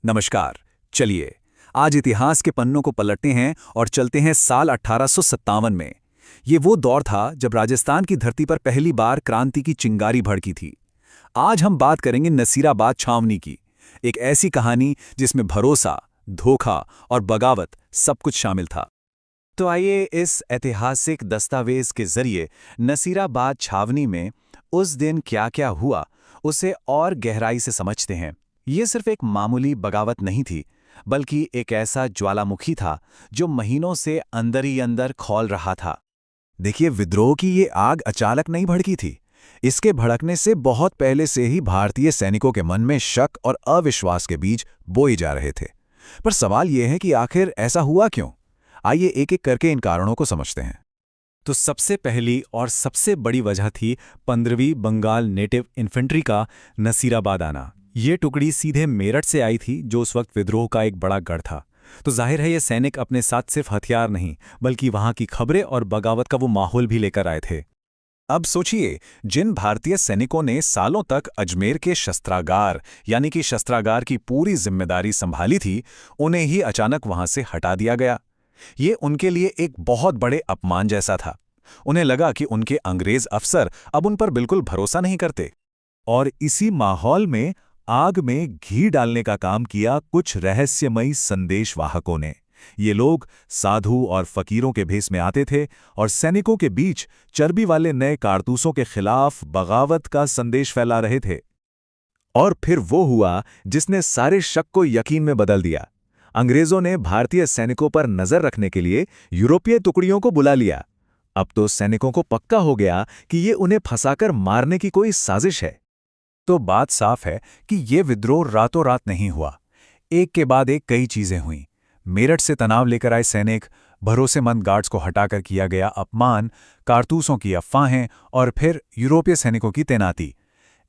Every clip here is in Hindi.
नमस्कार। चलिए आज इतिहास के पन्नों को पलटते हैं और चलते हैं साल 1857 में। ये वो दौर था जब राजस्थान की धरती पर पहली बार क्रांति की चिंगारी भड़की थी। आज हम बात करेंगे नसीराबाद छावनी की, एक ऐसी कहानी जिसमें भरोसा, धोखा और बगावत सब कुछ शामिल था। तो आइए इस ऐतिहासिक दस्तावेज के जरिए नसीराबाद छावनी में उस दिन क्या-क्या हुआ, उसे और गहराई से समझते हैं। ये सिर्फ एक मामूली बगावत नहीं थी, बल्कि एक ऐसा ज्वालामुखी था जो महीनों से अंदर ही अंदर खौल रहा था। देखिए, विद्रोह की ये आग अचानक नहीं भड़की थी। इसके भड़कने से बहुत पहले से ही भारतीय सैनिकों के मन में शक और अविश्वास के बीज बोए जा रहे थे। पर सवाल यह है कि आखिर ऐसा हुआ क्यों? आइए एक-एक करके इन कारणों को समझते हैं। तो सबसे पहली और सबसे बड़ी वजह थी 15वीं बंगाल नेटिव इन्फेंट्री का नसीराबाद आना। ये टुकड़ी सीधे मेरठ से आई थी, जो उस वक्त विद्रोह का एक बड़ा गढ़ था। तो जाहिर है ये सैनिक अपने साथ सिर्फ हथियार नहीं, बल्कि वहां की खबरें और बगावत का वो माहौल भी लेकर आए थे। अब सोचिए, जिन भारतीय सैनिकों ने सालों तक अजमेर के शस्त्रागार यानी कि शस्त्रागार की पूरी जिम्मेदारी संभाली थी, उन्हें ही अचानक वहां से हटा दिया गया। ये उनके लिए एक बहुत बड़े अपमान जैसा था। उन्हें लगा कि उनके अंग्रेज अफसर अब उन पर बिल्कुल भरोसा नहीं करते। और इसी माहौल में आग में घी डालने का काम किया कुछ रहस्यमयी संदेशवाहकों ने। ये लोग साधु और फकीरों के भेष में आते थे और सैनिकों के बीच चर्बी वाले नए कारतूसों के खिलाफ बगावत का संदेश फैला रहे थे। और फिर वो हुआ जिसने सारे शक को यकीन में बदल दिया। अंग्रेजों ने भारतीय सैनिकों पर नजर रखने के लिए यूरोपीय टुकड़ियों को बुला लिया। अब तो सैनिकों को पक्का हो गया कि ये उन्हें फंसाकर मारने की कोई साजिश है। तो बात साफ है कि ये विद्रोह रातों रात नहीं हुआ। एक के बाद एक कई चीजें हुईं। मेरठ से तनाव लेकर आए सैनिक, भरोसेमंद गार्ड्स को हटाकर किया गया अपमान, कारतूसों की अफवाहें और फिर यूरोपीय सैनिकों की तैनाती।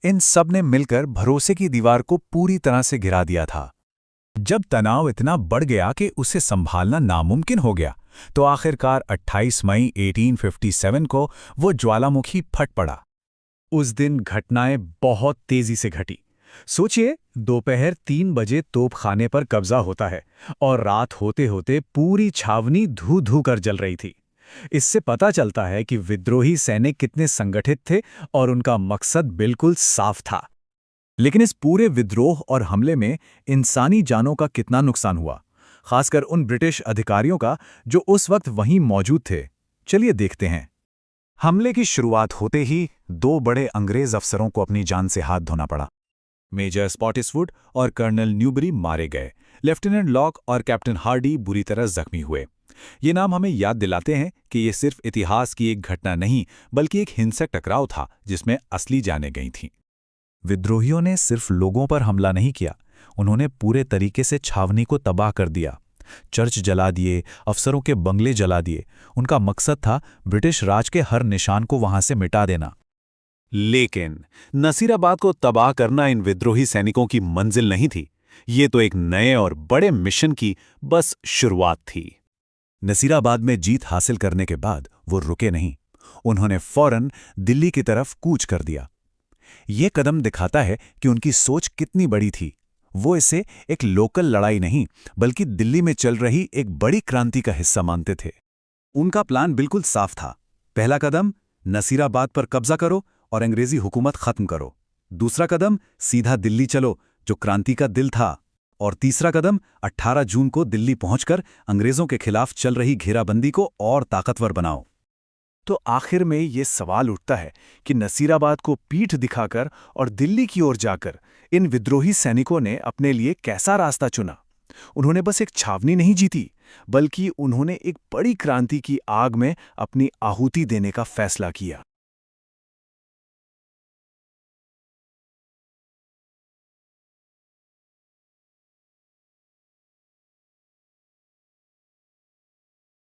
इन सब ने मिलकर भरोसे की दीवार को पूरी तरह से गिरा दिया था। जब तनाव इतना बढ़ गया कि उसे संभालना नामुमकिन हो गया, तो आखिरकार 28 मई 1857 को वो ज्वालामुखी फट पड़ा। उस दिन घटनाएं बहुत तेजी से घटी। सोचिए, दोपहर 3 बजे तोपखाने पर कब्जा होता है और रात होते होते पूरी छावनी धू-धू कर जल रही थी। इससे पता चलता है कि विद्रोही सैनिक कितने संगठित थे और उनका मकसद बिल्कुल साफ था। लेकिन इस पूरे विद्रोह और हमले में इंसानी जानों का कितना नुकसान हुआ, खासकर उन ब्रिटिश अधिकारियों का जो उस वक्त वहीं मौजूद थे। चलिए देखते हैं। हमले की शुरुआत होते ही 2 बड़े अंग्रेज अफसरों को अपनी जान से हाथ धोना पड़ा। मेजर स्पॉटिसवुड और कर्नल न्यूबरी मारे गए। लेफ्टिनेंट लॉक और कैप्टन हार्डी बुरी तरह जख्मी हुए। ये नाम हमें याद दिलाते हैं कि ये सिर्फ इतिहास की एक घटना नहीं, बल्कि एक हिंसक टकराव था जिसमें असली जानें गई थीं। विद्रोहियों ने सिर्फ लोगों पर हमला नहीं किया, उन्होंने पूरे तरीके से छावनी को तबाह कर दिया। चर्च जला दिए, अफसरों के बंगले जला दिए। उनका मकसद था ब्रिटिश राज के हर निशान को वहां से मिटा देना। लेकिन नसीराबाद को तबाह करना इन विद्रोही सैनिकों की मंजिल नहीं थी। ये तो एक नए और बड़े मिशन की बस शुरुआत थी। नसीराबाद में जीत हासिल करने के बाद वो रुके नहीं। उन्होंने फौरन दिल्ली की तरफ कूच कर दिया। ये कदम दिखाता है कि उनकी सोच कितनी बड़ी थी। वो इसे एक लोकल लड़ाई नहीं, बल्कि दिल्ली में चल रही एक बड़ी क्रांति का हिस्सा मानते थे। उनका प्लान बिल्कुल साफ था। पहला कदम, नसीराबाद पर कब्जा करो और अंग्रेजी हुकूमत खत्म करो। दूसरा कदम, सीधा दिल्ली चलो, जो क्रांति का दिल था। और तीसरा कदम, 18 जून को दिल्ली पहुंचकर अंग्रेजों के खिलाफ चल रही घेराबंदी को और ताकतवर बनाओ। तो आखिर में ये सवाल उठता है कि नसीराबाद को पीठ दिखाकर और दिल्ली की ओर जाकर इन विद्रोही सैनिकों ने अपने लिए कैसा रास्ता चुना? उन्होंने बस एक छावनी नहीं जीती, बल्कि उन्होंने एक बड़ी क्रांति की आग में अपनी आहुति देने का फैसला किया।